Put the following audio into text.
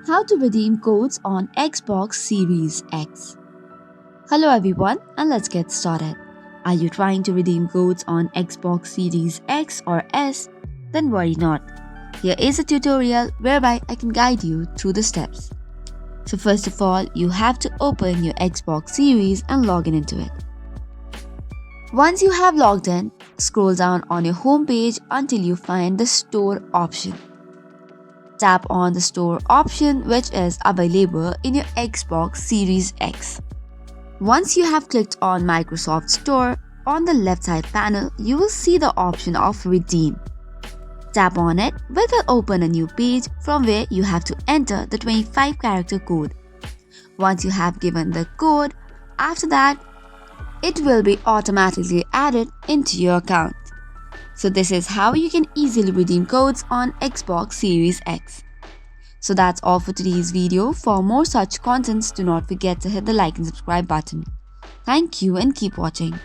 How to redeem codes on Xbox Series X. Hello everyone, and let's get started. Are you trying to redeem codes on Xbox Series X or S? Then worry not. Here is a tutorial whereby I can guide you through the steps. So first of all, you have to open your Xbox Series and log into it. Once you have logged in, scroll down on your home page until you find the store option. Tap on the store option which is available in your Xbox Series X. Once you have clicked on Microsoft Store, on the left side panel, you will see the option of Redeem. Tap on it, which will open a new page from where you have to enter the 25-character code. Once you have given the code, after that, it will be automatically added into your account. So this is how you can easily redeem codes on Xbox Series X. So that's all for today's video. For more such contents, do not forget to hit the like and subscribe button. Thank you and keep watching.